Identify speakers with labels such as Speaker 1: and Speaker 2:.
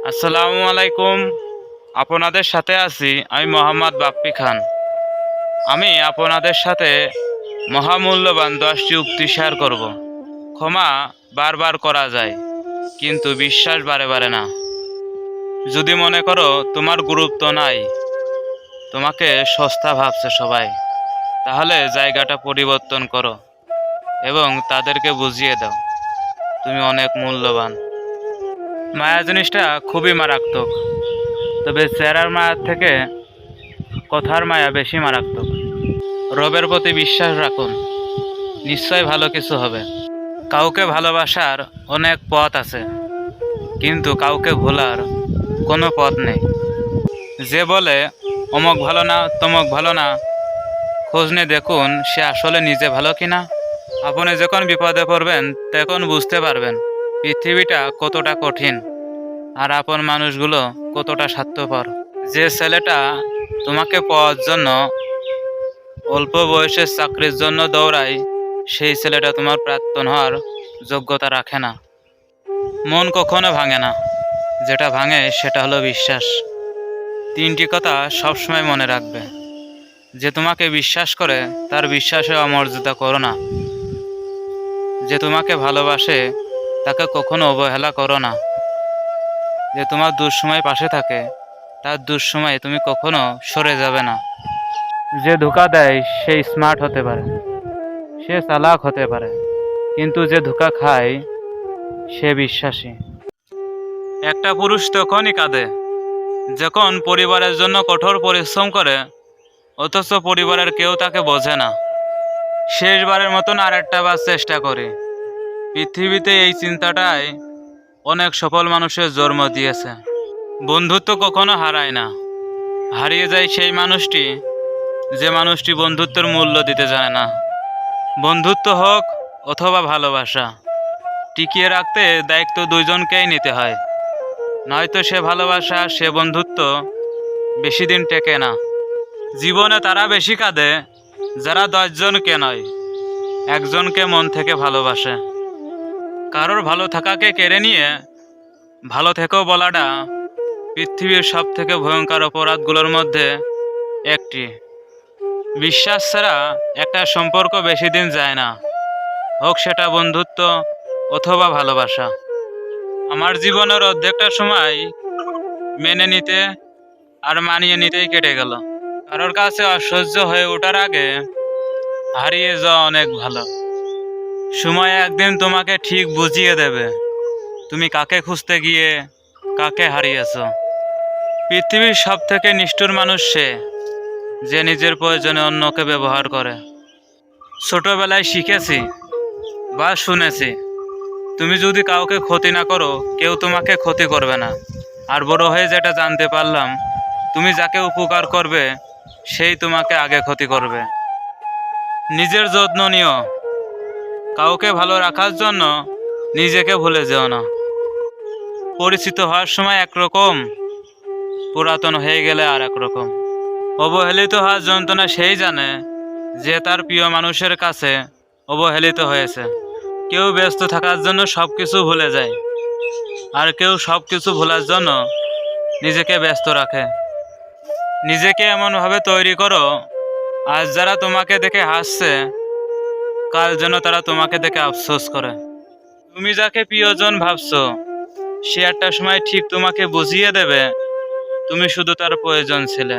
Speaker 1: আসসালামু আলাইকুম। আপনাদের সাথে আছি আমি মোহাম্মদ বাপ্পি খান। আমি আপনাদের সাথে মহামূল্যবান 10টি উক্তি শেয়ার করব। ক্ষমা বারবার করা যায়, কিন্তু বিশ্বাস বারে বারে না। যদি মনে করো তোমার গুরুত্ব নাই, তোমাকে সস্তা ভাবছে সবাই, তাহলে জায়গাটা পরিবর্তন করো এবং তাদেরকে বুঝিয়ে দাও তুমি অনেক মূল্যবান। মায়া জিনিসটা খুবই মারাত্মক, তবে চেহারার মায়ার থেকে কথার মায়া বেশি মারাত্মক। রবের প্রতি বিশ্বাস রাখুন, নিশ্চয় ভালো কিছু হবে। কাউকে ভালোবাসার অনেক পথ আছে, কিন্তু কাউকে ভোলার কোনো পথ নেই। যে বলে অমুক ভালো না, তমুক ভালো না, খোঁজ নিয়ে দেখুন সে আসলে নিজে ভালো কিনা। আপনি যখন বিপদে পড়বেন তখন বুঝতে পারবেন পৃথিবীটা কতটা কঠিন আর আপন মানুষগুলো কতটা স্বার্থপর। যে ছেলেটা তোমাকে পাওয়ার জন্য অল্প বয়সের চাকরির জন্য দৌড়ায়, সেই ছেলেটা তোমার প্রাক্তন হওয়ার যোগ্যতা রাখে না। মন কখনো ভাঙে না, যেটা ভাঙে সেটা হলো বিশ্বাস। 3টি কথা সবসময় মনে রাখবে। যে তোমাকে বিশ্বাস করে তার বিশ্বাসে অমর্যাদা করো না। যে তোমাকে ভালোবাসে তাকে কখনো অবহেলা করো না। যে তোমার দুঃসময় পাশে থাকে তার দুঃসময়ে তুমি কখনো সরে যাবে না। যে ধোঁকা দেয় সে স্মার্ট হতে পারে, সে চালাক হতে পারে, কিন্তু যে ধোঁকা খায় সে বিশ্বাসী। একটা পুরুষ তখনই কাঁদে যখন পরিবারের জন্য কঠোর পরিশ্রম করে, অথচ পরিবারের কেউ তাকে বোঝে না। শেষবারের মতন আর একটা বার চেষ্টা করে। পৃথিবীতে এই চিন্তাটাই অনেক সফল মানুষের জন্ম দিয়েছে। বন্ধুত্ব কখনো হারায় না, হারিয়ে যায় সেই মানুষটি যে মানুষটি বন্ধুত্বের মূল্য দিতে জানে না। বন্ধুত্ব হোক অথবা ভালোবাসা, টিকিয়ে রাখতে দায়িত্ব দুইজনকেই নিতে হয়, নয়তো সে ভালোবাসা সে বন্ধুত্ব বেশি দিন টেকে না। জীবনে তারা বেশি কাঁদে যারা 10 জনকে নয়, একজনকে মন থেকে ভালোবাসে। কারোর ভালো থাকাকে কেড়ে নিয়ে ভালো থেকেও বলাটা পৃথিবীর সব থেকে ভয়ঙ্কর অপরাধগুলোর মধ্যে একটি। বিশ্বাস ছাড়া একটা সম্পর্ক বেশি দিন যায় না, হোক সেটা বন্ধুত্ব অথবা ভালোবাসা। আমার জীবনের অর্ধেকটা সময় মেনে নিতে আর মানিয়ে নিতেই কেটে গেল। কারোর কাছে অসহ্য হয়ে ওঠার আগে হারিয়ে যাওয়া অনেক ভালো। সময় একদিন তোমাকে ঠিক বুঝিয়ে দেবে তুমি কাকে খুঁজতে গিয়ে কাকে হারিয়েছ। পৃথিবীর সব থেকে নিষ্ঠুর মানুষ সে, যে নিজের প্রয়োজনে অন্যকে ব্যবহার করে। ছোটবেলায় শিখেছি বা শুনেছি, তুমি যদি কাউকে ক্ষতি না করো কেউ তোমাকে ক্ষতি করবে না। আর বড় হয়ে যেটা জানতে পারলাম, তুমি যাকে উপকার করবে সেই তোমাকে আগে ক্ষতি করবে। নিজের যত্ন নিও, কাউকে ভালো রাখার জন্য নিজেকে ভুলে যেও না। পরিচিত হওয়ার সময় একরকম, পুরাতন হয়ে গেলে আর একরকম। অবহেলিত হওয়ার যন্ত্রণা সেই জানে যে তার প্রিয় মানুষের কাছে অবহেলিত হয়েছে। কেউ ব্যস্ত থাকার জন্য সব কিছু ভুলে যায়, আর কেউ সব কিছু ভোলার জন্য নিজেকে ব্যস্ত রাখে। নিজেকে এমনভাবে তৈরি করো আজ যারা তোমাকে দেখে হাসছে, কাল যেন তারা তোমাকে দেখে আফসোস করে। তুমি যাকে প্রিয়জন ভাবছো সে একটা সময় ঠিক তোমাকে বুঝিয়ে দেবে তুমি শুধু তার প্রয়োজন ছিলে।